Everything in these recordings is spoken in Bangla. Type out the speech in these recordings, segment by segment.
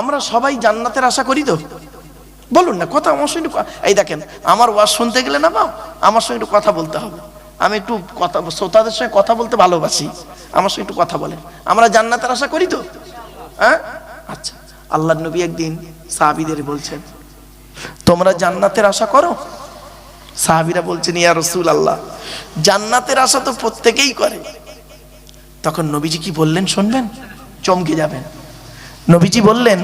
আমরা সবাই জান্নাতের আশা করি তো? বলুন না, কথা আমার সঙ্গে। এই দেখেন, আমার ওয়াজ শুনতে গেলে না বাপ, আমার সঙ্গে একটু কথা বলতে হবে। আমি একটু কথা, শ্রোতাদের সঙ্গে কথা বলতে ভালোবাসি, আমার সঙ্গে একটু কথা বলেন। আমরা জান্নাতের আশা করি তো? হ্যাঁ, আচ্ছা। আল্লাহর নবী একদিন সাহাবীদের বলছেন, তোমরা জান্নাতের আশা করো? সাহাবীরা বলছেন, ইয়া রাসূলুল্লাহ, জান্নাতের আশা তো প্রত্যেকেই করে। তখন নবীজি কি বললেন শুনবেন, চমকে যাবেন। নবীজি বললেন,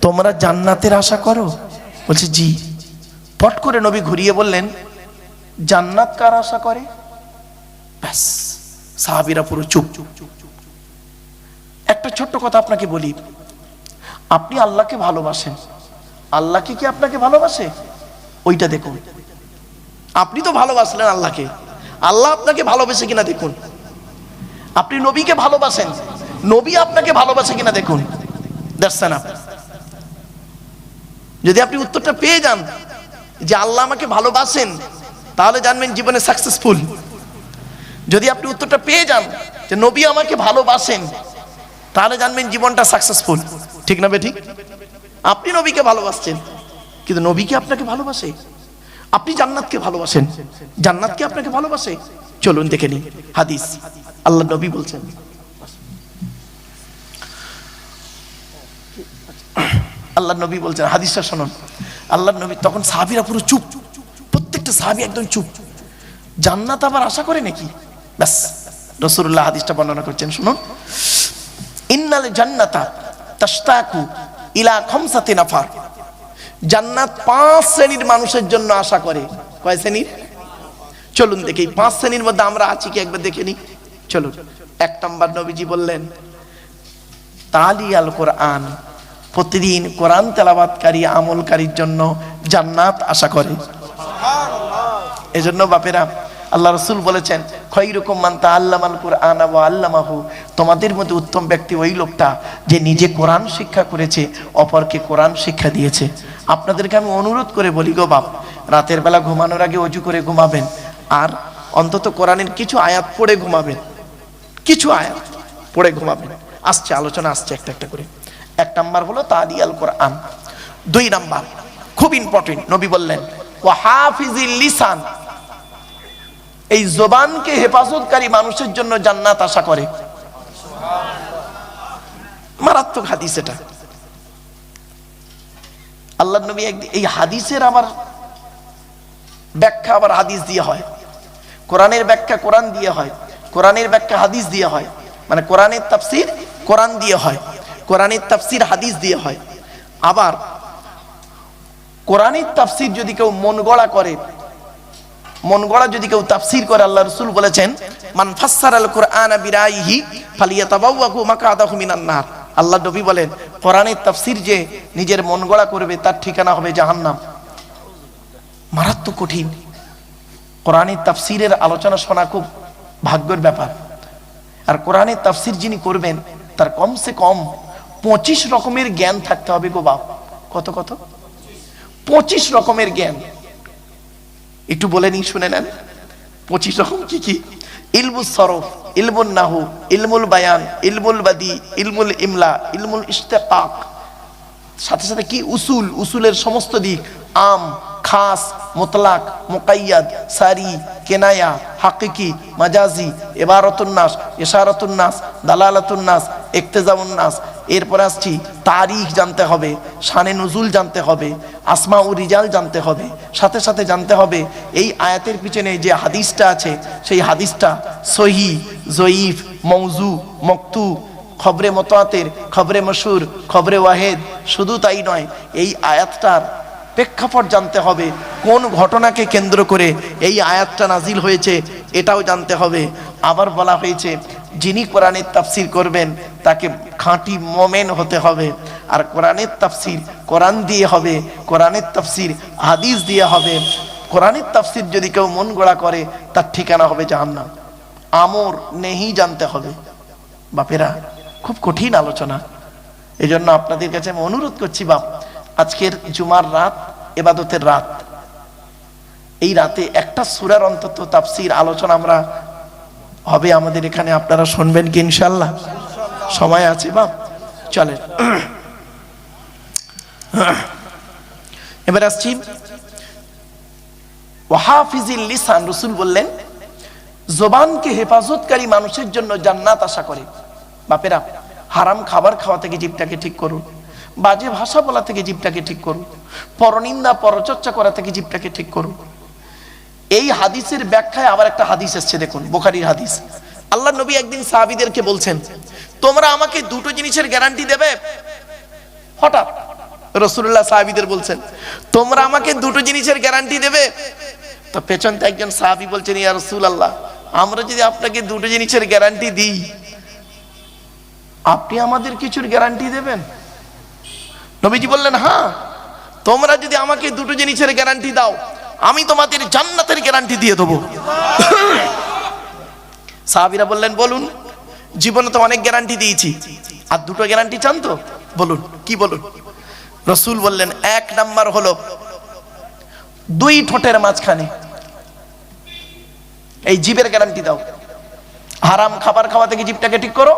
তোমরা জান্নাতের আশা করো? বলছে জি। পট করে নবী ঘুরিয়ে বললেন, জান্নাত কার আশা করে? ব্যাস, সাহাবীরা পুরো চুপ। একটা ছোট্ট কথা আপনাকে বলি, আপনি আল্লাহকে ভালোবাসেন, আল্লাহকে কি আপনাকে ভালোবাসে? ওইটা দেখুন। আপনি তো ভালোবাসলেন আল্লাহকে, আল্লাহ আপনাকে ভালোবাসে কিনা দেখুন। আপনি নবীকে ভালোবাসেন, নবী আপনাকে ভালোবাসে কিনা দেখুন। দেখছেন আপনি? যদি আপনি উত্তরটা পেয়ে যান যে আল্লাহ আমাকে ভালোবাসেন, তাহলে জানবেন জীবনে সাকসেসফুল। যদি আপনি উত্তরটা পেয়ে যান যে নবী আমাকে ভালোবাসেন, তাহলে জানবেন জীবনটা সাকসেসফুল। ঠিক না বেঠিক? আপনি নবীকে ভালোবাসছেন, কিন্তু নবী কি আপনাকে ভালোবাসে? আপনি জান্নাতকে ভালোবাসেন, জান্নাত কি আপনাকে ভালোবাসে? চলুন দেখে নিই হাদিস। আল্লাহ নবী বলছেন, আল্লাহ নবী বলছেন, হাদিসটা শুনুন। আল্লাহ নবী, তখন সাহাবীরা পুরো চুপ, প্রত্যেকটা সাহাবী একদম চুপ। জান্নাত আবার আশা করে নাকি? ব্যাস, রাসূলুল্লাহ হাদিসটা বর্ণনা করছেন, শুনুন। ইন্নাল জান্নাতা তাশতাকু ইলা খামসাতি নাফার। জান্নাত 5 শ্রেণীর মানুষের জন্য আশা করে। কয় শ্রেণীর? চলুন দেখি 5 শ্রেণীর মধ্যে আমরা আছি কি একবার দেখে নিই। চলুন। 1 নাম্বার, নবীজি বললেন, তালি আল কোরআন, প্রতিদিন কোরআন তেলাওয়াতকারী আমলকারীর জন্য জান্নাত আশা করে। এজন্য বাপেরা, আল্লাহ রাসূল বলেছেন, খায়রুকুম মান তাআল্লামাল কুরআন ওয়া আল্লামাহু, তোমাদের মধ্যে উত্তম ব্যক্তি ওই লোকটা যে নিজে কোরআন শিক্ষা করেছে, অপরকে কোরআন শিক্ষা দিয়েছে। আপনাদেরকে আমি অনুরোধ করে বলি গো বাপ, রাতের বেলা ঘুমানোর আগে ওযু করে ঘুমাবেন, আর অন্তত কোরআনের কিছু আয়াত পড়ে ঘুমাবেন, কিছু আয়াত পড়ে ঘুমাবেন। আসছে আলোচনা, আসছে একটা একটা করে। 1 নাম্বার হলো তালি আল কোরআন। 2 নাম্বার খুব ইম্পর্টেন্ট, নবী বললেন, ওয়া হাফিজিল লিসান, এই জবানকে হেফাজতকারী মানুষের জন্য জান্নাত আশা করে। মারাত্মক হাদিস এটা। আল্লাহর নবী এই হাদিসের আবার ব্যাখ্যা আবার হাদিস দিয়ে হয়, কোরআনের ব্যাখ্যা কোরআন দিয়ে হয়, কোরআনের ব্যাখ্যা হাদিস দিয়ে হয়। মানে কোরআনের তাফসীর কোরআন দিয়ে হয়, কোরআনের তাফসীর হাদিস দিয়ে হয়। আবার কোরআনের তাফসীর যদি কেউ মন গড়া করে, মন গড়া যদি কেউ তাফসীর করে, আল্লাহ রাসূল বলেছেন, মান ফাসসারাল কুরআনা বিরাইহি ফালিয়াতাবাওয়াহু মাকআদাহু মিনান নার। আল্লাহ নবী বলেন, কোরআনের তাফসীর যে নিজের মন গড়া করবে, তার ঠিকানা হবে জাহান্নাম। মারাত্মক কঠিন। কোরআনের তাফসীরের আলোচনা শোনা খুব ভাগ্যের ব্যাপার। আর কোরআনের তাফসীর যিনি করবেন, তার কমসে কম 25 রকমের জ্ঞান থাকতে হবে গো বাপ। কত কত? 25 রকমের জ্ঞান। একটু বলে নি, শুনে নেন। 25 রকম কি কি? ইলমুস সরফ, ইলমুন নাহু, ইলমুল বায়ান, ইলমুল বাদি, ইলমুল ইমলা, ইলমুল ইশতিকাক, সাথে সাথে কি উসুল, উসুলের সমস্ত দিক, আম, খাস, মুতলাক, মুকাইয়াদ, সারি, কেনায়া, হাকিকি, মাজাজি, ইবারাতুন নাস, ইশারাতুন নাস, দালালাতুন নাস, ইক্তেজাউন নাস। এরপরে আসছি, তারিখ জানতে হবে, শানে নুজুল জানতে হবে, আসমা ও রিজাল জানতে হবে, সাথে সাথে জানতে হবে এই আয়াতের পিছনে যে হাদিসটা আছে, সেই হাদিসটা সহি, জয়ীফ, মৌজু, মকতু, খবরে মুতাওয়াতির, খবরে মশহুর, খবরে ওয়াহিদ। শুধু তাই নয়, এই আয়াতটার প্রেক্ষাপট জানতে হবে, কোন ঘটনাকে কেন্দ্র করে এই আয়াতটা নাজিল হয়েছে, এটাও জানতে হবে। আবার বলা হয়েছে, যিনি কোরআনের তাফসীর করবেন তাকে খাঁটি মুমিন হতে হবে। আর কোরআনের তাফসীর কোরআন দিয়ে হবে, কোরআনের তাফসীর হাদিস দিয়ে হবে। কোরআনের তাফসীর যদি কেউ মন গড়া করে, তার ঠিকানা হবে জাহান্নাম। আমর নেহি জানতে হবে। বাপেরা, খুব কঠিন আলোচনা। এই জন্য আপনাদের কাছে আমি অনুরোধ করছি বাপ, আজকের জুমার রাত, ইবাদতের রাত, এই রাতে একটা সূরার অন্তত তাফসীর আলোচনা আমরা হবে আমাদের এখানে। আপনারা শুনবেন কি ইনশাআল্লাহ? সময় আছে বাপ? চলেন। এবার আসছি ওয়াহাফিজিল লিসান। রাসূল বললেন জবানকে হেফাজতকারী মানুষের জন্য জান্নাত আশা করে। বাপেরা, হারাম খাবার খাওয়া থেকে জিভটাকে ঠিক করুন, বাজে ভাষা বলা থেকে জিভটাকে ঠিক করুন, পরনিন্দা পরচর্চা করা থেকে জিভটাকে ঠিক করুন। এই হাদিসের ব্যাখ্যায় আবার একটা হাদিস এসেছে, দেখুন বুখারীর হাদিস। আল্লাহ নবী একদিন সাহাবীদেরকে বলছেন, তোমরা আমাকে দুটো জিনিসের গ্যারান্টি দেবে? হঠাৎ রাসূলুল্লাহ সাহাবীদের বলছেন, তোমরা আমাকে দুটো জিনিসের গ্যারান্টি দেবে? তো পেছন থেকে একজন সাহাবী বলছেন, ইয়া রাসূলুল্লাহ, আমরা যদি আপনাকে দুটো জিনিসের গ্যারান্টি দিই, আপনি আমাদের কিছুর গ্যারান্টি দেবেন? নবীজি বললেন, হ্যাঁ, তোমরা যদি আমাকে দুটো জিনিসের গ্যারান্টি দাও, আমি তোমাদের জান্নাতের গ্যারান্টি দিয়ে দেবো। সাহাবীরা বললেন, বলুন। জীবনে তো অনেক গ্যারান্টি দিয়েছি, আর দুটো গ্যারান্টি চান তো? বলুন, কি বলুন? রাসূল বললেন, এক নাম্বার হলো দুই ঠোঁটের মাঝখানে এই জিভের গ্যারান্টি দাও। হারাম খাবার খাওয়া থেকে জিভটাকে ঠিক করো,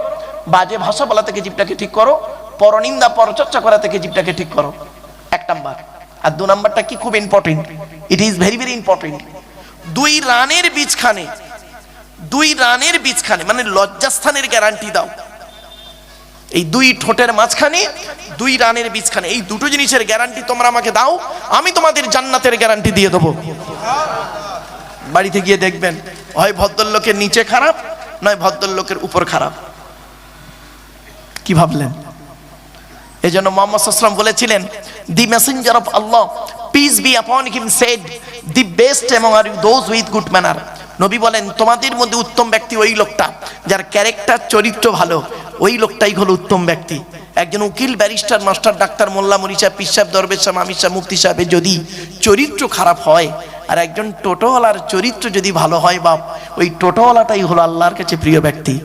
বাজে ভাষা বলা থেকে জিভটাকে ঠিক করো, পরনিন্দা পরচর্চা করা থেকে জিভটাকে ঠিক করো। এক নাম্বার। আর দু নাম্বারটা কি, খুব important, it is very very important. দুই রানের বীজখানে মানে লজ্জাস্থানের গ্যারান্টি দাও। এই দুই ঠোঁটের মাঝখানে, দুই রানের বীজখানে, এই দুটো জিনিসের গ্যারান্টি তোমরা আমাকে দাও, আমি তোমাদের জান্নাতের গ্যারান্টি দিয়ে দেবো। বাড়িতে গিয়ে দেখবেন, হয় ভদ্রলোকের নিচে খারাপ, নয় ভদ্রলোকের উপর খারাপ। কি ভাবলেন? এই জন্য মুহাম্মদ সাল্লাল্লাহু আলাইহি ওয়াসাল্লাম বলেছিলেন, the messenger of Allah peace be upon him said, the best among are you those with good manner. নবী বলেন, তোমাদের মধ্যে উত্তম ব্যক্তি ওই লোকটা যার ক্যারেক্টার, চরিত্র ভালো, ওই লোকটাই হলো উত্তম ব্যক্তি। একজন উকিল, ব্যারিস্টার, মাস্টার, ডাক্তার, মোল্লা, মুরি সাহেব, পীর সাহেব, দরবেশ সাহেব, আমির সাহেব, মুফতি সাহেবের যদি চরিত্র খারাপ হয়, আর একজন টোটোওয়ালার চরিত্র যদি ভালো হয়, বাপ, ওই টোটোওয়ালাটাই হলো আল্লাহর কাছে প্রিয় ব্যক্তি।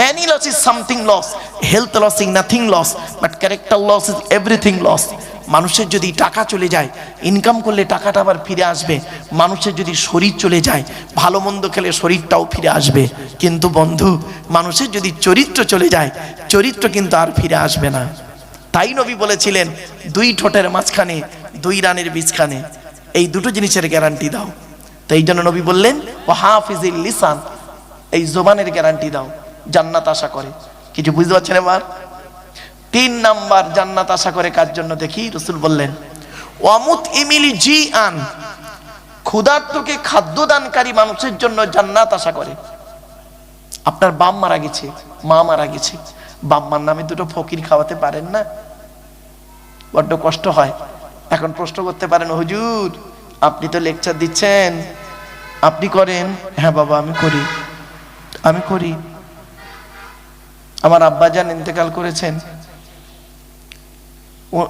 Many loss is something loss, health loss is nothing loss, but character loss is everything loss. মানুষের যদি টাকা চলে যায়, ইনকাম করলে টাকাটা আবার ফিরে আসবে। মানুষের যদি শরীর চলে যায়, ভালো মন্দ খেলে শরীরটাও ফিরে আসবে। কিন্তু বন্ধু, মানুষের যদি চরিত্র চলে যায়, চরিত্র কিন্তু আর ফিরে আসবে না। তাই নবী বলেছিলেন, দুই ঠোঁটের মাঝখানে, দুই রানের বীজখানে, এই দুটো জিনিসের গ্যারান্টি দাও। তো এই জন্য নবী বললেন, ওয়াহাফিজিল লিসান, এই জবানের গ্যারান্টি দাও, জান্নাত আশা করে। কিছু বুঝতে পারছেন? এবার তিন নাম্বার জান্নাত আশা করে কার জন্য দেখি। রাসূল বললেন, ওয়ামুত ইমিলি জি আন, ক্ষুধার্তকে খাদ্য দানকারী মানুষের জন্য জান্নাত আশা করে। আপনার বাপ মারা গেছে, মা মারা গেছে, বাপ মার নামে দুটো ফকির খাওয়াতে পারেন না? বড্ড কষ্ট হয়। এখন প্রশ্ন করতে পারেন, হুজুর আপনি তো লেকচার দিচ্ছেন, আপনি করেন? হ্যাঁ বাবা, আমি করি। আমার আব্বাজান ইন্তেকাল করেছেন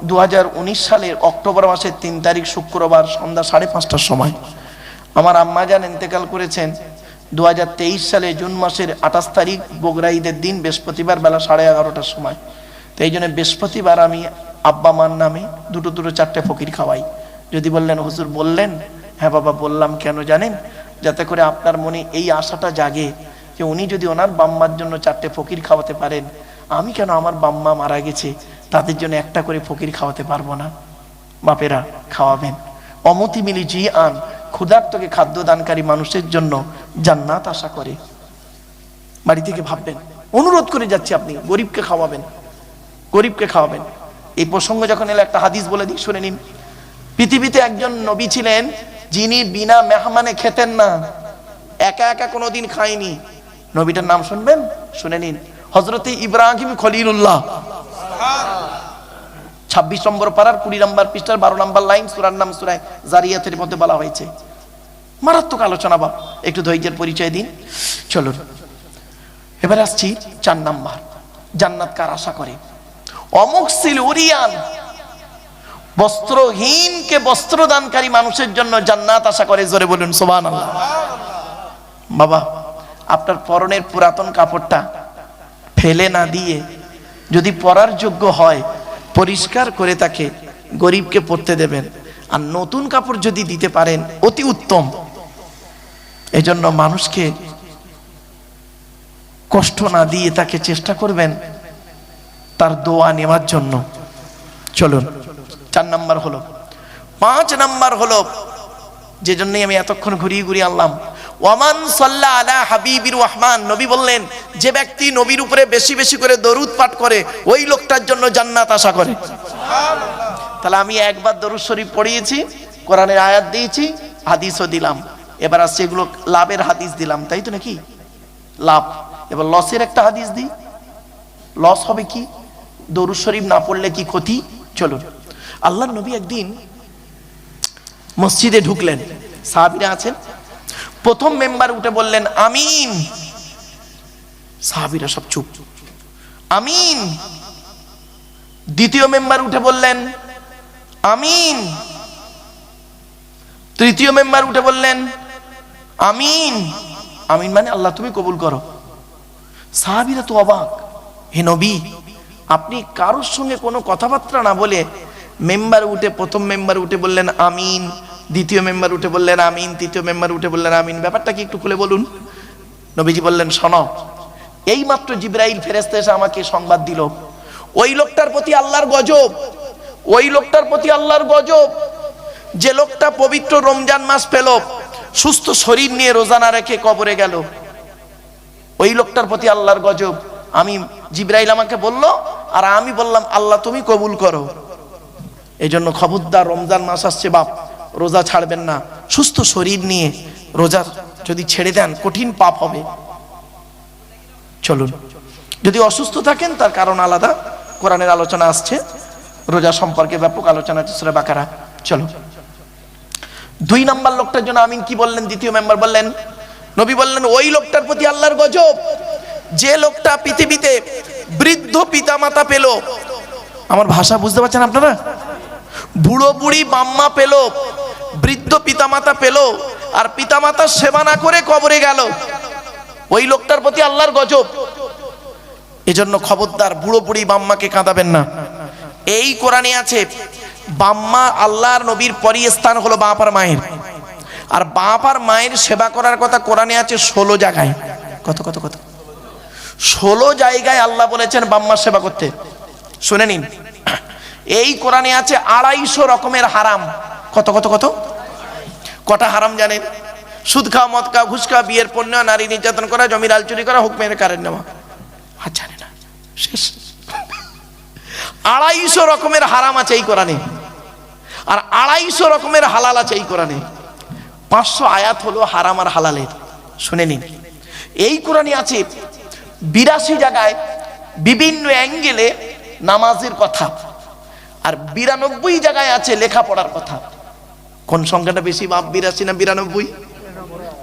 2019 সালের অক্টোবর মাসের 3 তারিখ শুক্রবার সন্ধ্যা 5:30টার সময়। আমার আম্মাজান ইন্তেকাল করেছেন 2023 সালে জুন মাসের 28 তারিখ বগুড়া ঈদের দিন বৃহস্পতিবার বেলা 11:30টার সময়। তো এই জন্য বৃহস্পতিবার আমি আব্বা মার নামে দুটো চারটে ফকির খাওয়াই। যদি বললেন হুজুর বললেন, হ্যাঁ বাবা বললাম। কেন জানেন? যাতে করে আপনার মনে এই আশাটা জাগে যে উনি যদি ওনার বাম্মার জন্য 4টে ফকির খাওয়াতে পারেন, আমি কেন আমার বাম্মা মারা গেছে তাদের জন্য একটা করে ফকির খাওয়াতে পারবো না? বাপেরা খাওয়াবেন। অমতি মিলি জি আন, ক্ষুধার্তকে খাদ্য দানকারী মানুষের জন্য জান্নাত আশা করে। বাড়ি থেকে ভাববেন, অনুরোধ করে যাচ্ছি, আপনি গরিবকে খাওয়াবেন। এই প্রসঙ্গ যখন এলো, একটা হাদিস বলে দিই, শুনে নিন। পৃথিবীতে একজন নবী ছিলেন যিনি বিনা মেহমানে খেতেন না, একা একা কোনোদিন খায়নি। নবীটার নাম শুনবেন, শুনে নিন। হযরতে ইব্রাহিম খলিলুল্লাহ। 26 নম্বর পারার 20 নম্বর পৃষ্ঠার 12 নম্বর লাইন, সূরার নাম সূরা জারিয়াতের মধ্যে বলা হয়েছে। মারাত্মক আলোচনা, বাপ একটু ধৈর্যের পরিচয় দিন। চলুন এবার আসছি 4 নাম্বার, জান্নাত কার আশা করে? অমুকসিল উরিয়ান, বস্ত্রহীনকে বস্ত্র দানকারী মানুষের জন্য জান্নাত আশা করে। জোরে বলুন সুবহানাল্লাহ। বাবা, আপনার পরনের পুরাতন কাপড়টা ফেলে না দিয়ে যদি পরার যোগ্য হয়, পরিষ্কার করে তাকে গরিবকে পরতে দেবেন। আর নতুন কাপড় যদি দিতে পারেন, অতি উত্তম। এজন্য মানুষকে কষ্ট না দিয়ে তাকে চেষ্টা করবেন তার দোয়া নেওয়ার জন্য। চলুন 4 নাম্বার হলো। 5 নাম্বার হলো, যে জন্যই আমি এতক্ষণ ঘুরিয়ে ঘুরিয়ে আনলাম, ওয়ামান সাল্লা আলা হাবিবির রহমান, নবী বললেন যে ব্যক্তি নবীর উপরে বেশি বেশি করে দরুদ পাঠ করে ওই লোকটার জন্য জান্নাত আশা করে। তাহলে আমি একবার দরুদ শরীফ পড়িয়েছি, কোরআনের আয়াত দিয়েছি, হাদিসও দিলাম, এবার আসছে এগুলো লাভের হাদিস দিলাম, তাই তো নাকি? লাভ। এবার লসের একটা হাদিস দিই। লস হবে কি? দরুদ শরীফ না পড়লে কি ক্ষতি? চলুন। আল্লাহর নবী একদিন মসজিদে ঢুকলেন, সাহাবীরা আছেন, প্রথম মেম্বার উঠে বললেন আমিন। সাহাবীরা সব চুপ, আমিন। দ্বিতীয় মেম্বার উঠে বললেন আমিন। তৃতীয় মেম্বার উঠে বললেন আমিন। আমিন মানে আল্লাহ তুমি কবুল করো। সাহাবীরা তো অবাক, হে নবী আপনি কারোর সঙ্গে কোনো কথাবার্তা না বলে মেম্বার উঠে, প্রথম মেম্বার উঠে বললেন আমিন, দ্বিতীয় মেম্বার উঠে বললেন আমিন, তৃতীয় মেম্বার উঠে বললেন আমিন, ব্যাপারটা কি একটু খুলে বলুন। নবীজি বললেন শোনো, এই মাত্র জিবরাইল ফেরেশতা এসে আমাকে সংবাদ দিল, ওই লোকটার প্রতি আল্লাহর গজব, ওই লোকটার প্রতি আল্লাহর গজব, যে লোকটা পবিত্র রমজান মাস পেল, সুস্থ শরীর নিয়ে রোজা না রেখে কবরে গেল, ওই লোকটার প্রতি আল্লাহর গজব। আমি জিবরাইল আমাকে বলল, আর আমি বললাম আল্লাহ তুমি কবুল করো। এই জন্য খবরদার, রমজান মাস আসছে বাপ, রোজা ছাড়বেন না। সুস্থ শরীর নিয়ে রোজা যদি ছেড়ে দেন কঠিন পাপ হবে। চলুন, যদি অসুস্থ থাকেন তার কারণ আলাদা, কোরআনের আলোচনা আসছে, রোজা সম্পর্কে ব্যাপক আলোচনা আছে সূরা বাকারা। চলো, 2 নাম্বার লোকটার জন্য আমিন কি বললেন? দ্বিতীয় মেম্বার বললেন, নবী বললেন ওই লোকটার প্রতি আল্লাহর গজব, যে লোকটা পৃথিবীতে বৃদ্ধ পিতামাতা পেল, আমার ভাষা বুঝতে পারছেন আপনারা? বুড়ো বুড়ি বাম্মা পেল, বৃদ্ধ পিতামাতা পেল, আর পিতামাতার সেবা না করে কবরে গেল, ওই লোকটার প্রতি আল্লাহর গজব। এজন্য খবরদার, বুড়ো বুড়ি বাম্মাকে কাঁদাবেন না। এই কোরআনে আছে, বাম্মা আল্লাহর নবীর পরই স্থান হলো বাপ আর মায়ের, আর বাপ আর মায়ের সেবা করার কথা কোরআনে আছে 16 জায়গায়। কত কত কত 16 জায়গায় আল্লাহ বলেছেন বাম্মার সেবা করতে। শুনে নিন, এই কোরআনে আছে 250 রকমের হারাম। কত কত কত কটা হারাম জানেন? সুদ খাওয়া, মদ খাওয়া, ঘুষ খাওয়া, বিয়ের পণ্য, নারী নির্যাতন করা, জমির আল চুরি করা, হুকমের কারেন্ট নেওয়া। আর জানে না, শেষ। 250 রকমের হারাম আছে এই কোরআনে, আর 250 রকমের হালাল আছে এই কোরআনে। 500 আয়াত হলো হারাম আর হালালের। শুনে নিন, এই কোরআনে আছে 82 জায়গায় বিভিন্ন অ্যাঙ্গেলে নামাজের কথা, আর 92 জায়গায় আছে লেখাপড়ার কথা। কোন সংখ্যাটা বেশি বাপ, 82 না 92?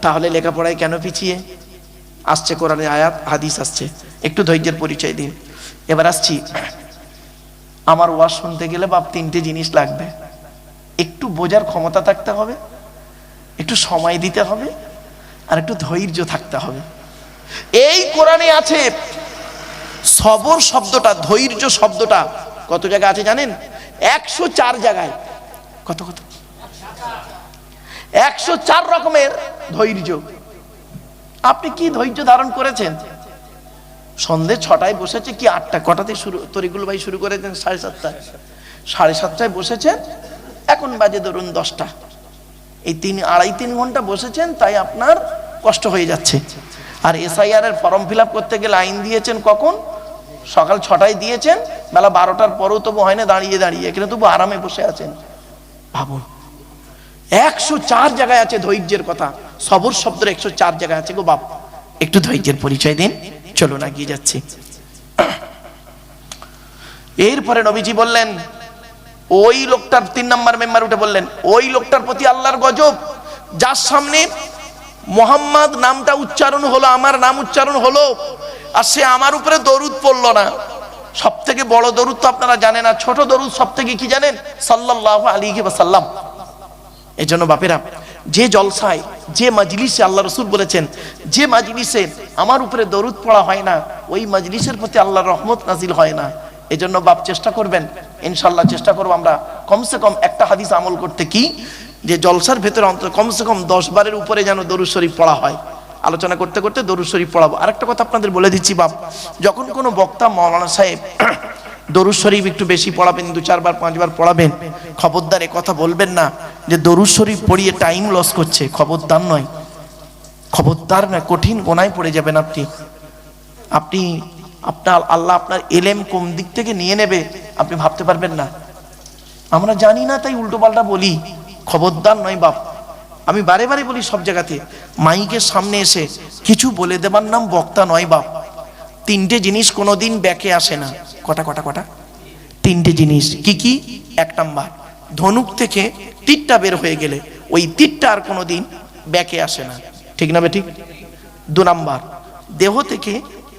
তাহলে লেখাপড়ায় কেন পিছিয়ে? আসছে কোরআনে আয়াত, হাদিস আসছে, একটু ধৈর্যের পরিচয় দিন। এবার আসছি, আমার ওয়াজ শুনতে গেলে বাপ 3টে জিনিস লাগবে। একটু বোঝার ক্ষমতা থাকতে হবে, একটু সময় দিতে হবে, আর একটু ধৈর্য থাকতে হবে। এই কোরআনে আছে সবর শব্দটা, ধৈর্য শব্দটা কত জায়গায় আছে জানেন? 104 জায়গায়। কত কত 104 রকমের ধৈর্য। আপনি কি ধৈর্য ধারণ করেছেন? সন্ধ্যে 6টায় বসেছে কি 8টা, কটাতে শুরু? তরিকুল ভাই শুরু করেছেন 7:30, 7:30টায় বসেছেন, এখন বাজে ধরুন 10টা। এই 3 ঘন্টা বসেছেন, তাই আপনার কষ্ট হয়ে যাচ্ছে। আর SIR এর ফর্ম ফিল আপ করতে গেলে আইন দিয়েছেন কখন? সকাল 6টায় দিয়েছেন, বেলা 12টার পরেও তবু হয় না, দাঁড়িয়ে দাঁড়িয়ে, এখানে তবু আরামে বসে আছেন। ভাবুন, 104 জায়গায় আছে ধৈর্যের কথা। সবর শব্দের 104 জায়গায় আছে গো বাপ। একটু ধৈর্যের পরিচয় দিন। চলো না, গিয়ে যাচ্ছি। এরপরে নবীজি বললেন, ওই লোকটার 3 নাম্বার মেম্বার উঠে বললেন, ওই লোকটার প্রতি আল্লাহর গজব, যার সামনে মোহাম্মদ নামটা উচ্চারণ হলো, আমার নাম উচ্চারণ হলো, আর সে আমার উপরে দরুদ পড়লো না। সব থেকে বড় দরুদ তো আপনারা জানেন, আর ছোট দরুদ সব থেকে কি জানেন? সাল্লাল্লাহু আলাইহি ওয়াসাল্লাম। এই জন্য বাপেরা, যে জলসায়, যে মাজলিসে, আল্লাহ রসুল বলেছেন, যে মাজলিসে আমার উপরে দরুদ পড়া হয় না, ওই মাজলিসের প্রতি আল্লাহর রহমত নাজিল হয় না। এই জন্য বাপ চেষ্টা করবেন, ইনশাল্লাহ চেষ্টা করবো আমরা কমসে কম একটা হাদিস আমল করতে, কি যে জলসার ভেতরে অন্তত কমসে কম 10 বারের উপরে যেন দরুদ শরীফ পড়া হয়। আলোচনা করতে করতে দরুদ শরীফ পড়াবো। আরেকটা কথা আপনাদের বলে দিচ্ছি বাপ, যখন কোনো বক্তা, মাওলানা সাহেব দরুদ শরীফ একটু বেশি পড়াবেন, 2-4 বার 5 বার পড়াবেন। খবরদার এ কথা বলবেন না যে দরুদ শরীফ পড়িয়ে টাইম লস করছে, খবরদার নয়, খবরদার নয়, কঠিন গোনায় পড়ে যাবেন আপনি। আপনার আল্লাহ আপনার এলেম কোন দিক থেকে নিয়ে নেবে আপনি ভাবতে পারবেন না। আমরা জানি না তাই উল্টো পাল্টা বলি, খবরদার নয় বাপ। আমি বারে বারে বলি সব জায়গাতে, মাইকের সামনে এসে কিছু বলে দেবার নাম বক্তা নয় বাপ। 3টে জিনিস কোনোদিন ব্যাকে আসে না। কটা 3টে জিনিস কি কি? 1 নাম্বার, ধনুক থেকে তীরটা বের হয়ে গেলে ওই তীরটা আর কোনোদিন ব্যাকে আসে না, ঠিক না বেঠিক? 2 নাম্বার, দেহ থেকে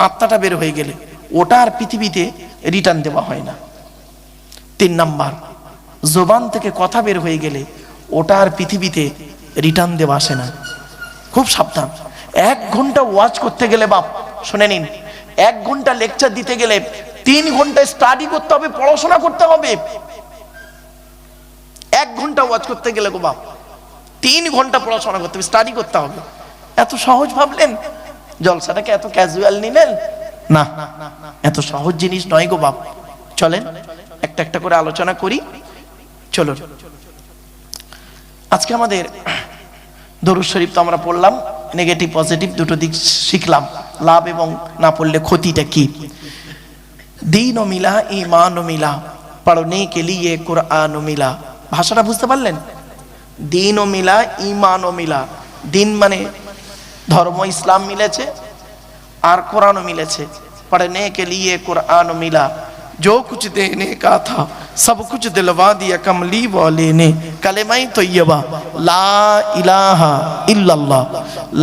আত্মাটা বের হয়ে গেলে ওটা আর পৃথিবীতে রিটার্ন দেওয়া হয় না। 3 নাম্বার, জবান থেকে কথা বের হয়ে গেলে ওটা আর পৃথিবীতে রিটার্ন দেওয়া আসে না। খুব সাবধান। 1 ঘন্টা ওয়াজ করতে গেলে বাপ শুনে নিন, 1 ঘন্টা লেকচার দিতে গেলে 3 ঘন্টা স্টাডি করতে হবে, পড়াশোনা করতে হবে। 1 ঘন্টা ওয়াজ করতে গেলে গো বাপ 3 ঘন্টা পড়াশোনা করতে হবে, স্টাডি করতে হবে। এত সহজ ভাবলেন? জলসাটাকে এত ক্যাজুয়াল নিলেন না, এত সহজ জিনিস নয় গো বাপ। চলেন একটা একটা করে আলোচনা করি। চলো, আজকে আমাদের দরুদ শরীফ তো আমরা পড়লাম, নেগেটিভ পজিটিভ দুটো দিক শিখলাম, লাভ এবং না পড়লে ক্ষতিটা কি। দীন ও মিলা ঈমান ও মিলা, পড়নে কে লিয়ে কুরআন ও মিলা। ভাষাটা বুঝতে পারলেন? দীন ও মিলা ঈমান ও মিলা। দিন মানে ধর্ম ইসলাম মিলেছে, আর কোরআনও মিলেছে। পড়নে কে লিয়ে कुरान मिला, जो कुछ देने का था सब कुछ दिलवा दिया कमली वाले ने। कलेमाई तय्यबा ला इलाहा इल्लल्लाह,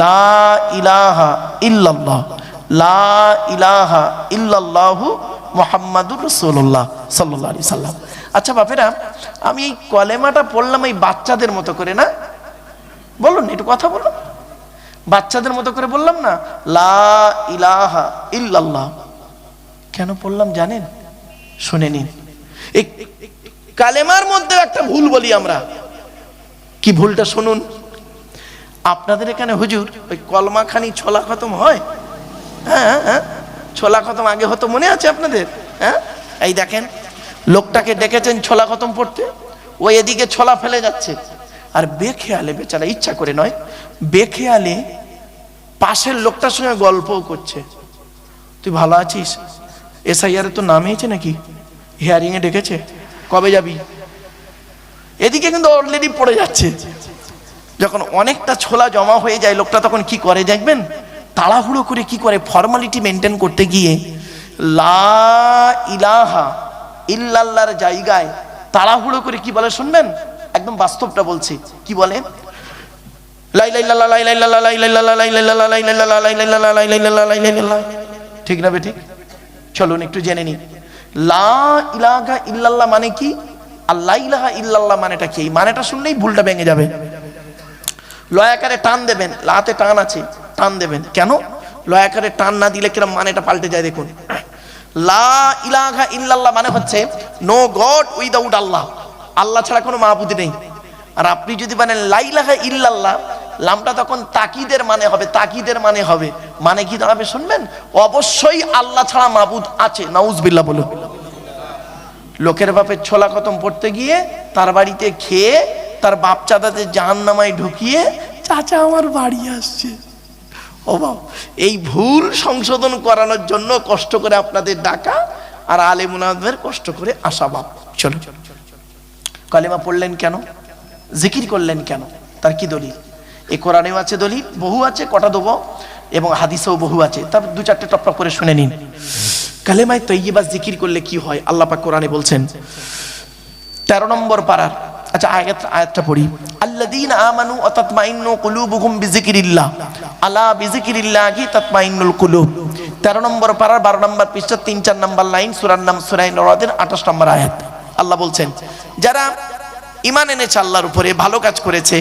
ला इलाहा इल्लल्लाह, ला इलाहा इल्लल्लाहु मुहम्मदुर রাসূলুল্লাহ সাল্লাল্লাহু আলাইহি সাল্লাম। আচ্ছা বাপেরা, আমি এই কলেমাটা পড়লাম এই বাচ্চাদের মতো করে না? বলুন একটু কথা বলুন, বাচ্চাদের মতো করে বললাম না? লা ইলাহা ইল্লাল্লাহ। কেন পড়লাম জানেন? শুনে নিন। এই কালেমার মধ্যে একটা ভুল বলি আমরা। কি ভুলটা শুনুন। আপনাদের এখানে হুজুর ওই কলমা খানি ছোলা খতম হয়? হ্যাঁ, ছোলা খতম আগে হতো, মনে আছে আপনাদের? হ্যাঁ, এই দেখেন লোকটাকে ডেকেছেন ছোলা খতম পড়তে, ও এদিকে ছোলা ফেলে যাচ্ছে, আর বেখেয়ালে, বেচারা ইচ্ছা করে নয়, বেখেয়ালে পাশের লোকটার সঙ্গে গল্পও করছে। তুই ভালো আছিস? এসআইআর তো নাম হয়েছে নাকি? হিয়ারিং এ ডেকেছে, কবে যাবি? এদিকে কিন্তু অলরেডি পড়ে যাচ্ছে। যখন অনেকটা ছোলা জমা হয়ে যায় লোকটা তখন কি করে দেখবেন? তাড়াহুড়ো করে কি করে, ফর্মালিটি মেনটেন করতে গিয়ে লা ইলাহা ইল্লাল্লাহর জায়গায় তাড়াহুড়ো করে কি বলে শুনবেন? একদম বাস্তবটা বলছি। কি বলে? ঠিক না বেঠিক? চলুন একটু জেনে নি। লা ইলাহা ইল্লাল্লাহ মানে কি, আর লা ইলাহা ইল্লাল্লাহ মানেটা কি? মানেটা শুনলেই ভুলটা ভেঙে যাবে। লয়াকারে টান দেবেন, লাতে টান আছে, টান দেবেন। কেন? লয়াকারে টান না দিলে কিরকম মানেটা পাল্টে যায় দেখুন। লা ইলাহা ইল্লাল্লাহ মানে হচ্ছে নো গড উইদাউট আল্লাহ, আল্লাহ ছাড়া কোনো মাবুদ নেই। আর আপনি যদি বলেন লা ইলাহা ইল্লাল্লাহ, লামটা তখন তাকিদের মানে হবে, তাকিদের মানে হবে। মানে কি দাঁড়াবে শুনবেন? অবশ্যই আল্লাহ ছাড়া মাবুদ আছে। নাউজুবিল্লাহ বলুন। লোকের বাপের ছোলা খতম পড়তে গিয়ে তার বাড়িতে খেয়ে তার বাপ চাদাতে জাহান্নামায় ঢুকিয়ে চাচা আমার বাড়ি আসছে। ও বাপ, এই ভুল সংশোধন করানোর জন্য কষ্ট করে আপনাদের ডাকা, আর আলেমুলামাদের কষ্ট করে আসা বাপ। চলো, কালেমা পড়লেন কেন? জিকির করলেন কেন? তার কি দলিল? এই কোরআনেও আছে দলিল, বহু আছে, কটা দেবো, এবং হাদিসেও বহু আছে। তারপর 2-4টে টপটপ করে শুনে নিন। কালেমায়ে তয়্যিবা জিকির করলে কি হয় আল্লাহ পাক কোরআনে বলছেন 13 নম্বর পারার। আচ্ছা আয়াতটা পড়ি। আল্লাযীনা আমানু ওয়া তাতমাইন্নু কুলুবুহুম বিযিকরিল্লাহ, আলা বিযিকরিল্লাহি তাতমাইন্নুল কুলুব। 13 নম্বর পারার 12 নম্বর পৃষ্ঠা 3-4 নম্বর লাইন, সূরার নাম সূরা নূরের 28 নম্বর আয়াত। আল্লাহ বলছেন যারা ঈমান এনেছে আল্লাহর উপরে, ভালো কাজ করেছে,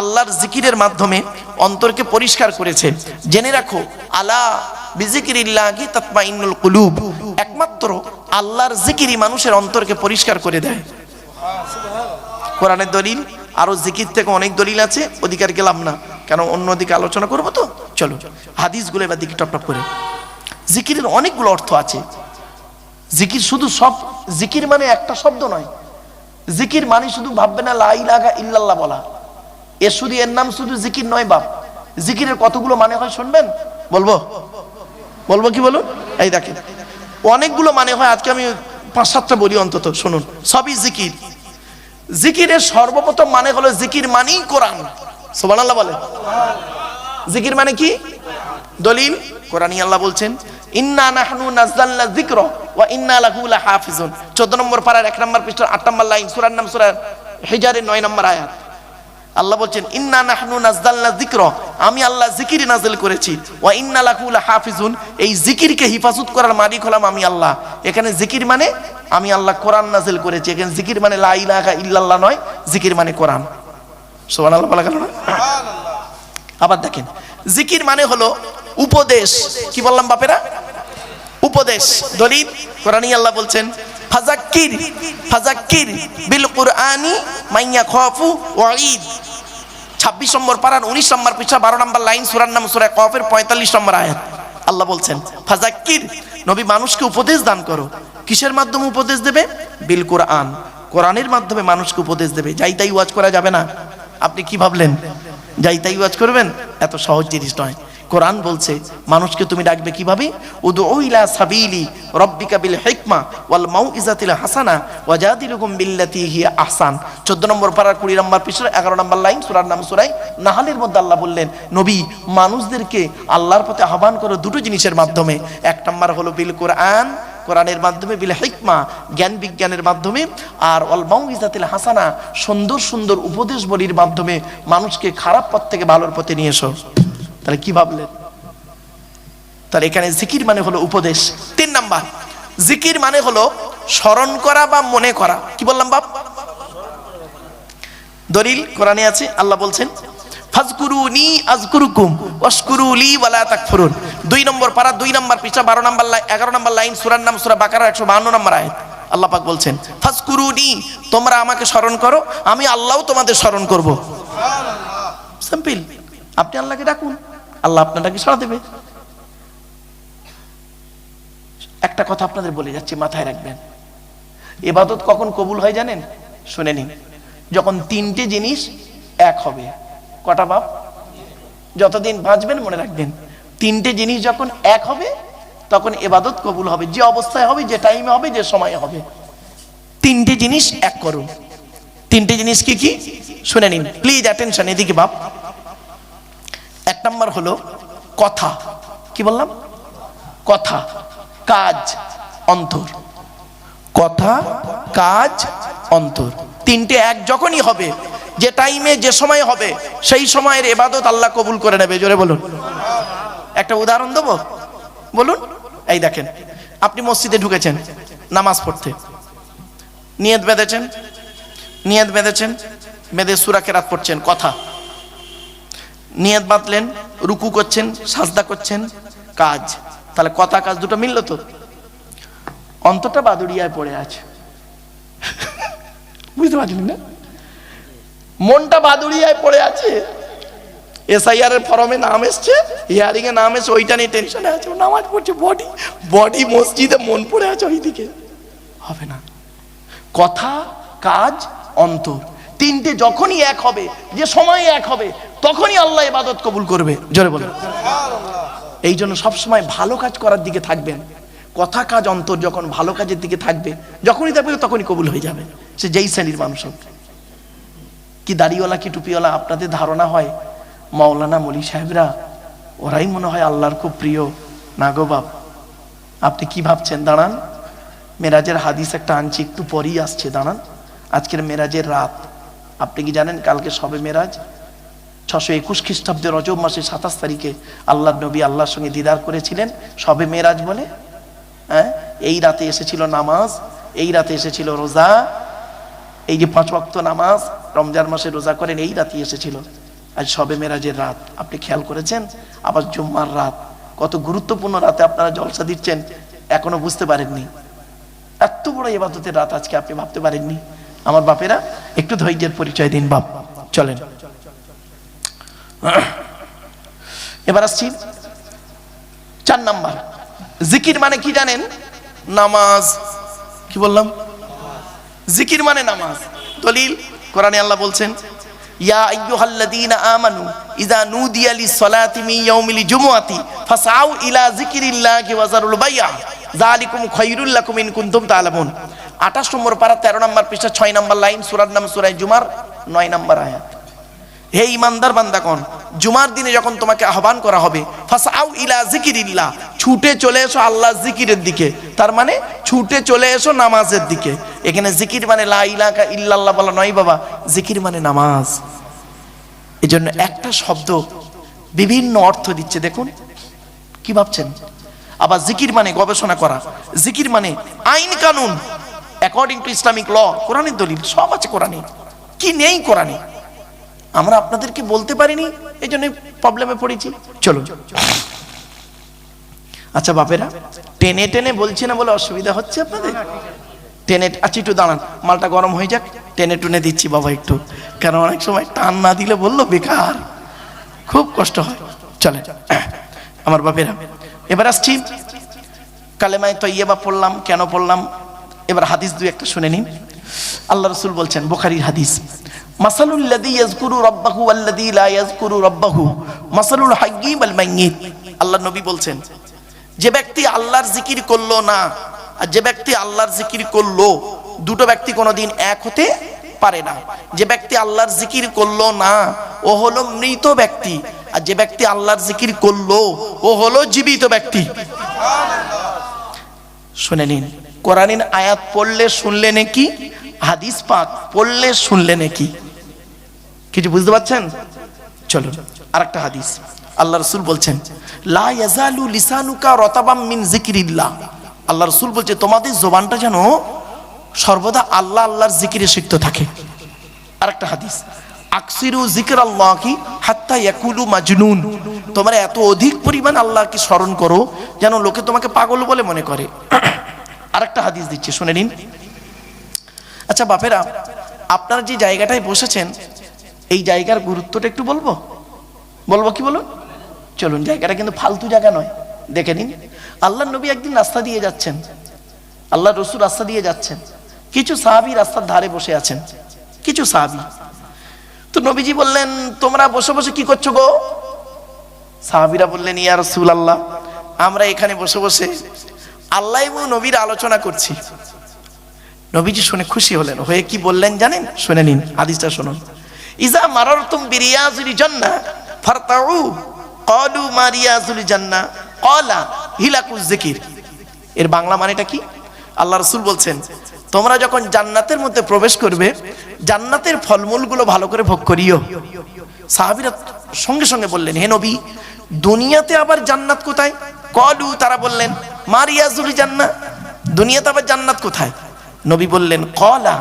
আল্লাহর জিকিরের মাধ্যমে অন্তরকে পরিষ্কার করেছে, জেনে রাখো আলা বিযিকরিল্লাহি তাতমাইন্নুল কুলুব, একমাত্র আল্লাহর জিকিরই মানুষের অন্তরকে পরিষ্কার করে দেয়। কোরআনের দলিল, আরো জিকির থেকে অনেক দলিল আছে, অধিকার গেলাম না, কারণ অন্যদিকে আলোচনা করবো তো। চলো হাদিসগুলো এবার দিকে টপ টপ করে। জিকিরের অনেকগুলো অর্থ আছে। জিকির শুধু সব, জিকির মানে একটা শব্দ নয়। জিকির মানে শুধু ভাববে না লা ইলাহা ইল্লাল্লাহ বলা, এর নাম শুধু জিকির নয় বাপ। জিকিরের কতগুলো মানে হয় শুনবেন? বলবো কি বলুন? এই দেখেন অনেকগুলো মানে হয়, আজকে আমি 5-7টা বলি অন্তত, শুনুন। সবই জিকির। জিকিরের সর্বপ্রথম মানে হলো, জিকির মানেই কোরআন। সুবহানাল্লাহ বলেন। জিকির মানে কি? দলিল কোরআনী। আল্লাহ বলছেন ইন্না নাহনু নাযালনা যিকরা ওয়া ইন্না লাহু লাহাফিজুন। 14 নম্বর পারার 1 নম্বর পৃষ্ঠার 8 নম্বর লাইন, সূরার নাম সূরা হিজরের 9 নম্বর আয়াত। আল্লাহ বলছেন ইন্না নাহনু নাযালনা যিকরা, আমি আল্লাহ জিকির নাযিল করেছি, ওয়া ইন্না লাহু লাহাফিজুন, এই জিকিরকে হিফাজত করার মালিক হলাম আমি আল্লাহ। এখানে জিকির মানে আমি আল্লাহ কোরআন নাযিল করেছি। এখানে জিকির মানে লা ইলাহা ইল্লাল্লাহ নয়, জিকির মানে কোরআন। সুবহানাল্লাহ বলা গেল না? আবার দেখেন জিকির মানে হলো উপদেশ। কি বললাম বাপেরা? উপদেশ। দলিল কোরআনী। আল্লাহ বলছেন ফাযাক্কির বিল কুরআনি মাইয়া খাফু ওয়াঈদ। 26 নম্বর পারার 19 নম্বর পৃষ্ঠা 12 নম্বর লাইন, সূরার নাম সূরা কফের 45 নম্বর আয়াত। আল্লাহ বলছেন ফাযাক্কির, নবী মানুষকে উপদেশ দান করো। কিসের মাধ্যমে উপদেশ দেবে? বিল কুরআন, কোরআনের মাধ্যমে মানুষকে উপদেশ দেবে। যাই তাই ওয়াজ করা যাবে না। আপনি কি ভাবলেন যাই তাই ওয়াজ করবেন? এত সহজ জিনিস নয়। কোরআন বলছে মানুষকে তুমি ডাকবে কিভাবে? উদউ ইলা সাবিলি রাব্বিকা বিল হিকমা ওয়াল মাউইজাতিল হাসানা ওয়াজাদিলুহুম বিল্লাতী হিয়া আহসান। 14 নম্বর পারার 20 নম্বর পৃষ্ঠার 11 নম্বর লাইন, সূরার নাম সূরা নাহলের মধ্যে আল্লাহ বললেন নবী মানুষদেরকে আল্লাহর পথে আহ্বান করো দুটো জিনিসের মাধ্যমে। 1 নম্বর হলো বিল কোরআন, কোরআনের মাধ্যমে, বিল হিকমা জ্ঞান বিজ্ঞানের মাধ্যমে, আর ওয়াল মাউইজাতিল হাসানা সুন্দর সুন্দর উপদেশ বলির মাধ্যমে মানুষকে খারাপ পথ থেকে ভালোর পথে নিয়ে এসো। তাহলে কি ভাবলেন? তাহলে এখানে জিকির মানে হলো উপদেশ। 3 নাম্বার, জিকির মানে হলো স্মরণ করা বা মনে করা। কি বললাম বাপ? দলিল কোরআনে আছে। আল্লাহ বলছেন ফাজকুরুনি আযকুরুকুম ওয়াশকুরুলি ওয়ালা তাকফুরুন। 2 নম্বর পারা 2 নম্বর পৃষ্ঠা 12 নম্বর লাইন 11 নম্বর লাইন, সূরার নাম সূরা বাকারা 152 নম্বর আয়াত। আল্লাহ পাক বলছেন ফাজকুরুনি, তোমরা আমাকে স্মরণ করো, আমি আল্লাহও তোমাদের স্মরণ করব। সুবহানাল্লাহ। সিম্পল। আপনি আল্লাহকে ডাকুন, আল্লাহ আপনাকে সাড়া দেবে। একটা কথা আপনাদের বলে যাচ্ছি, মাথায় রাখবেন। ইবাদত কখন কবুল হয় জানেন? শুনে নিন, যখন 3টে জিনিস এক হবে। কটা বাপ? যতদিন বাঁচবেন মনে রাখবেন, 3টে জিনিস যখন এক হবে তখন ইবাদত কবুল হবে। যে অবস্থায় হবে, যে টাইমে হবে, যে সময়ে হবে। 3টে জিনিস এক করুন। 3টে জিনিস কি কি শুনে নিন, প্লিজ অ্যাটেনশন। এদিকে বাপ। 1 নম্বর হলো কথা। কি বললাম? কথা, কাজ, অন্তর। কথা, কাজ, অন্তর, 3টে এক যখনই হবে, যে টাইমে যে সময় হবে, সেই সময়ের ইবাদত আল্লাহ কবুল করে নেবে। জোরে বলুন। একটা উদাহরণ দেবো, বলুন। এই দেখেন, আপনি মসজিদে ঢুকেছেন নামাজ পড়তে, নিয়ত বেঁধেছেন, বেঁধে সূরা কেরাত পড়ছেন। কথা, নিয়ত বাঁধলেন, রুকু করছেন, সাজদা করছেন, কাজ। তাহলে কথা কাজ দুটো মিলল তো? অন্তরটা বাদুড়িয়ায় পড়ে আছে। বুঝতে পারছেন না? মনটা বাদুড়িয়ায় পড়ে আছে। এসআইআর এর ফর্মে নাম এসছে, হিয়ারিং এ নাম এসছে, ওইটা নিয়ে টেনশনে আছে। নামাজ পড়ছে, বডি মসজিদে, মন পড়ে আছে ওইদিকে। হবে না। কথা, কাজ, অন্তর, 3টে যখনই এক হবে, যে সময় এক হবে, তখনই আল্লাহ ইবাদত কবুল করবে। জোরে বলুন। এই জন্য সবসময় ভালো কাজ করার দিকে থাকবেন। কথা, কাজ, অন্তর যখন ভালো কাজের দিকে থাকবে, যখনই থাকবে তখনই কবুল হয়ে যাবে, সে যেই শ্রেণীর মানুষ হোক। কি দাড়িওয়ালা কি টুপিওয়ালা, আপনাদের ধারণা হয় মাওলানা মলি সাহেবরা ওরাই মনে হয় আল্লাহর খুব প্রিয়? না গো বাপ। আপনি কি ভাবছেন? দাঁড়ান, মেরাজের হাদিস একটা আনছি, একটু পরেই আসছে। দাঁড়ান, আজকের মেরাজের রাত। আপনি কি জানেন কালকে শবে মেরাজ? 621 খ্রিস্টাব্দে রজব মাসের 27 তারিখে আল্লাহ নবী আল্লাহর সঙ্গে দিদার করেছিলেন। শবে মেরাজ বলে। এই রাতে এসেছিল নামাজ, এই রাতে এসেছিল রোজা। এই যে 5 ওয়াক্ত নামাজ রমজান মাসে রোজা করেন, এই রাতে এসেছিল। আজ শবে মেরাজের রাত, আপনি খেয়াল করেছেন? আবার জুম্মার রাত, কত গুরুত্বপূর্ণ রাতে আপনারা জলসা দিচ্ছেন, এখনো বুঝতে পারেননি। এত বড় ইবাদতের রাত আজকে, আপনি ভাবতে পারেননি। আমার বাপেরা, একটু ধৈর্যের পরিচয় দিন বাপ। চলেন, এবার আসছি 4 নাম্বার। জিকির মানে কি জানেন? নামাজ। কি বললাম? জিকির মানে নামাজ। দলিল কোরআনে আল্লাহ বলছেন, ইয়া আইয়ুহাল্লাযীনা আমানু ইযা নুদিয়া লিস-সালাতি মিন ইয়াউমিল জুমুআতি ফাসআউ ইলা যিকরিল্লাহি ওয়া যারুল বাই'a যালিকুম খায়রুল লাকুম ইন কুনতুম তা'লামুন। 28 নম্বর পারা 13 নম্বর পৃষ্ঠা 6 নম্বর লাইন, সূরার নাম সূরা জুমার 9 নম্বর আয়াত। হে ঈমানদার বান্দাগণ, জুমার দিনে যখন তোমাকে আহ্বান করা হবে, ফাসআউ ইলা যিকরিল্লাহ, ছুটে চলে এসো আল্লাহর জিকিরের দিকে। তার মানে ছুটে চলে এসো নামাজের দিকে। এখানে জিকির মানে লা ইলাহা ইল্লাল্লাহ বলা নয় বাবা, জিকির মানে নামাজ। এজন্য একটা শব্দ বিভিন্ন অর্থ দিচ্ছে। দেখুন কি ভাবছেন? আবার জিকির মানে গবেষণা করা, জিকির মানে আইন কানুন অ্যাকর্ডিং টু ইসলামিক ল। কোরআনের দলিল সব আছে কোরআনে, কি নেই কোরআনে আমরা আপনাদেরকে বলতে পারিনি, এই জন্য প্রবলেমে পড়েছি। চলো আচ্ছা বাপেরা, টেনে টেনে বলছি না বলে অসুবিধা হচ্ছে আপনাদের? টেনে, আচ্ছা একটু দাঁড়ান, মালটা গরম হয়ে যাক, টেনে টুনে দিচ্ছি বাবা একটু, কারণ অনেক সময় টান না দিলে বললো বেকার, খুব কষ্ট হয়। চলে আমার বাপেরা, এবার আসছি কালেমায়ে তয়্যিবা পড়লাম, কেন পড়লাম? এবার হাদিস দুই একটা শুনে নিন। আল্লাহ রাসূল বলছেন, বুখারীর হাদিস, মাসালুল লাযী ইয়াযকুরু রাব্বাহু ওয়াল্লাযী লা ইয়াযকুরু রাব্বাহু মাসালুল হায়্যি ওয়াল মাইয়িত। আল্লাহ নবী বলছেন, যে ব্যক্তি আল্লাহর জিকির করলো না আর যে ব্যক্তি আল্লাহর জিকির করলো, দুটো ব্যক্তি কোনোদিন এক হতে পারে না। যে ব্যক্তি আল্লাহর জিকির করলো না ও হলো মৃত ব্যক্তি, আর যে ব্যক্তি আল্লাহর জিকির করলো ও হলো জীবিত ব্যক্তি। শুনে নিন, কোরআনিন আয়াত পড়লে শুনলে নাকি, হাদিস পাক পড়লে শুনলে নাকি, কিছু বুঝতে পারছেন? চলো আরেকটা হাদিস, আল্লাহ রাসূল বলছেন, লা ইয়াজালু লিসানুকা রাতাবাম মিন যিকরিল্লাহ। আল্লাহ রাসূল বলছে, তোমাদের জবানটা যেন সর্বদা আল্লাহ আল্লাহর জিকিরে সিক্ত থাকে। আরেকটা হাদিস, আকসিরু যিকরাল্লাহি হাত্তা ইয়াকুলু মাজনুন। তোমরা এত অধিক পরিমাণ আল্লাহকে স্মরণ করো যেন লোকে তোমাকে পাগল বলে মনে করে। আরেকটা হাদিস দিচ্ছি, শুনে নিন। আচ্ছা বাপেরা, আপনারা যে জায়গাটায় বসেছেন এই জায়গার গুরুত্বটা একটু বলবো? বলবো কি বলুন? চলুন, জায়গাটা কিন্তু ফালতু জায়গা নয়, দেখে নিন। আল্লাহর নবী একদিন রাস্তা দিয়ে যাচ্ছেন, আল্লাহর রাসূল রাস্তা দিয়ে যাচ্ছেন, কিছু সাহাবী রাস্তার ধারে বসে আছেন, কিছু সাহাবী। তো নবীজি বললেন, তোমরা বসে বসে কি করছো গো? সাহাবীরা বললেন, ইয়া রাসূলুল্লাহ, আমরা এখানে বসে বসে আল্লাহ এবং নবীর আলোচনা করছি। নবীজি শুনে খুশি হলেন, হয়ে কি বললেন জানেন? শুনে নিন, হাদিসটা শুনুন। ইজা মারারতুম বিরিয়াজুল জান্নাহ ফারতাউ ক্বালু মা রিয়াজুল জান্নাহ ক্বালা হিলাকুজ যিকির। এর বাংলা মানেটা কি? আল্লাহ রাসূল বলছেন, তোমরা যখন জান্নাতের মধ্যে প্রবেশ করবে, জান্নাতের ফলমূলগুলো ভালো করে ভোগ করিও। সাহাবীরা সঙ্গে সঙ্গে বললেন, হে নবী, দুনিয়াতে আবার জান্নাত কোথায়? ক্বালু, তারা বললেন, মা রিয়াজুল জান্নাহ, দুনিয়াতে আবার জান্নাত কোথায়? নবী বললেন, ক্বালা,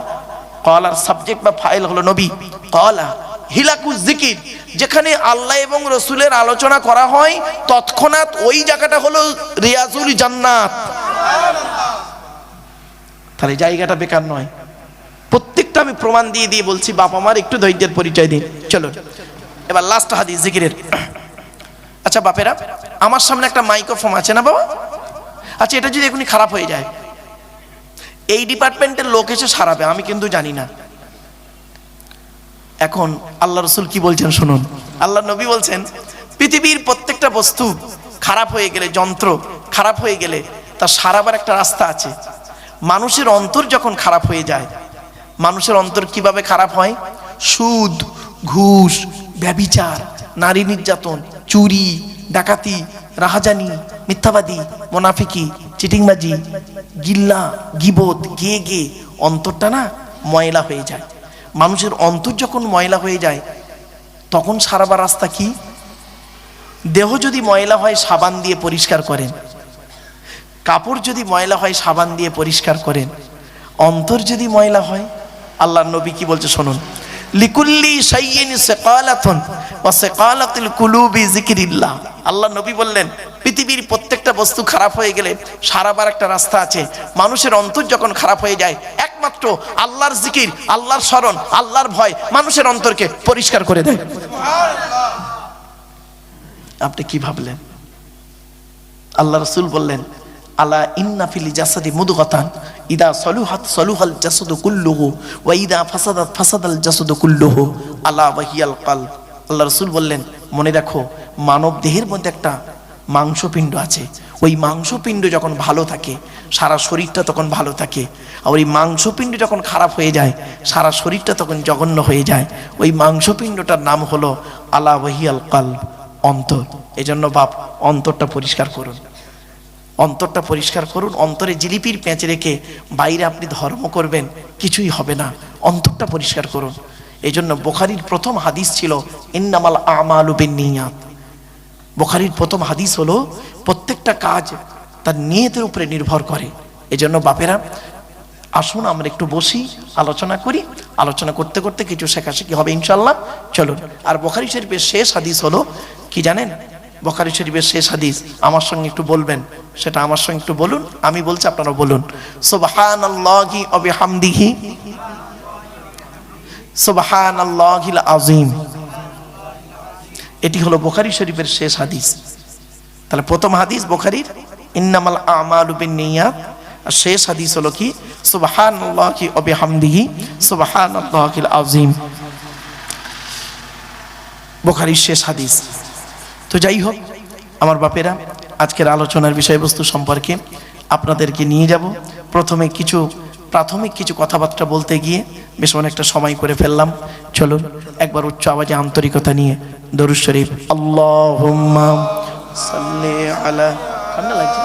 ক্বালার সাবজেক্ট বা ফাইল হলো নবী, ক্বালা হিলাকুজ যিকির, যেখানে আল্লাহ এবং রাসূলের আলোচনা করা হয় তৎক্ষণাৎ ওই জায়গাটা হলো রিয়াজুল জান্নাত। তাহলে জায়গাটা বেকার নয়। প্রত্যেকটা আমি প্রমাণ দিয়ে দিয়ে বলছি, বাপ আমার একটু ধৈর্যের পরিচয় দিন। চলো এবার লাস্ট হাদিস জিকিরের। আচ্ছা বাপেরা, আমার সামনে একটা মাইক্রোফোন আছে না বাবা? আচ্ছা, এটা যদি এখনই খারাপ হয়ে যায়, এই ডিপার্টমেন্টের লোক এসে সারাবে, আমি কিন্তু জানি না। এখন আল্লাহ রাসূল কি বলছেন শুনুন। আল্লাহ নবী বলছেন, পৃথিবীর প্রত্যেকটা বস্তু খারাপ হয়ে গেলে, যন্ত্র খারাপ হয়ে গেলে তার সারাবার একটা রাস্তা আছে। মানুষের অন্তর যখন খারাপ হয়ে যায়, মানুষের অন্তর কিভাবে খারাপ হয়? সুদ, ঘুষ, ব্যভিচার, নারী নির্যাতন, চুরি, ডাকাতি, রাহাজানি, মিথ্যাবাদী, মুনাফিকি, চিটিংবাজি, গিল্লা, গীবত, গে গে অন্তরটা না ময়লা হয়ে যায়। মানুষের অন্তর যখন ময়লা হয়ে যায় তখন সারাবার রাস্তা কি? দেহ যদি ময়লা হয় সাবান দিয়ে পরিষ্কার করেন, কাপড় যদি ময়লা হয় সাবান দিয়ে পরিষ্কার করেন, অন্তর যদি ময়লা হয়, আল্লাহর নবী কি বলছে শুনুন, লিকুল্লি শাইইন সিকালাতুন ওয়া সিকালাতুল কুলুবি যিকরিল্লাহ। আল্লাহ নবী বললেন, পৃথিবীর প্রত্যেকটা বস্তু খারাপ হয়ে গেলে সারাবার একটা রাস্তা আছে। মানুষের অন্তর যখন খারাপ হয়ে যায়, একমাত্র আল্লাহর জিকির, আল্লাহর স্মরণ, আল্লাহর ভয় মানুষের অন্তরকে পরিষ্কার করে দেয়। আপনি কি ভাবলেন? আল্লাহ রাসূল বললেন, আলা ইন্না ফিল জাসাদি মুদগাতান ইদা সলুহাত সলুহাল জাসাদু কুল্লুহু ওয়া ইদা ফাসাদাত ফাসাদাল জাসাদু কুল্লুহু আলা ওয়াহিয়াল কলব। আল্লাহ রাসূল বললেন, মনে রাখো মানব দেহের মধ্যে একটা মাংসপিণ্ড আছে, ওই মাংসপিণ্ড যখন ভালো থাকে সারা শরীরটা তখন ভালো থাকে, আর ওই মাংসপিণ্ড যখন খারাপ হয়ে যায় সারা শরীরটা তখন জঘন্য হয়ে যায়। ওই মাংসপিণ্ডটার নাম হলো আলা ওয়াহিয়াল কলব, অন্তর। এজন্য বাপ অন্তরটা পরিষ্কার করুন, অন্তরটা পরিষ্কার করুন। অন্তরে জিলিপির পেঁচ রেখে বাইরে আপনি ধর্ম করবেন, কিছুই হবে না। অন্তরটা পরিষ্কার করুন। এই জন্য বুখারীর প্রথম হাদিস ছিল ইন্নামাল আমালু বিন্নিয়াত। বুখারীর প্রথম হাদিস হলো প্রত্যেকটা কাজ তার নিয়তের উপরে নির্ভর করে। এই জন্য বাপেরা আসুন আমরা একটু বসি, আলোচনা করি। আলোচনা করতে করতে কিছু শেখাশেখি হবে ইনশাল্লাহ। চলুন। আর বুখারী শরীফের শেষ হাদিস হলো কি জানেন? বুখারী শরীফের শেষ হাদিস আমার সঙ্গে একটু বলবেন, সেটা আমার সঙ্গে একটু বলুন। আমি বলছি, আপনারা বলুন। সুবহানাল্লাহি ওয়া বিহামদিহি সুবহানাল্লাহিল আযীম। এটি হলো বুখারী শরীফের শেষ হাদিস। তাহলে প্রথম হাদিস বুখারীর ইন্নামাল আমালু বিন্নিয়াত, আর শেষ হাদিস হলো কি? সুবহানাল্লাহি ওয়া বিহামদিহি সুবহানাল্লাহিল আযীম। বুখারীর শেষ হাদিস। তো যাই হোক আমার বাপেরা, আজকের আলোচনার বিষয়বস্তু সম্পর্কে আপনাদেরকে নিয়ে যাব। প্রথমে কিছু প্রাথমিক কিছু কথাবার্তা বলতে গিয়ে বেশ অনেকটা সময় করে ফেললাম। চলুন একবার উচ্চ আওয়াজে আন্তরিকতা নিয়ে দরুদ শরীফ আল্লাহুম্মা সাল্লি আলা। ঠান্ডা লাগছে?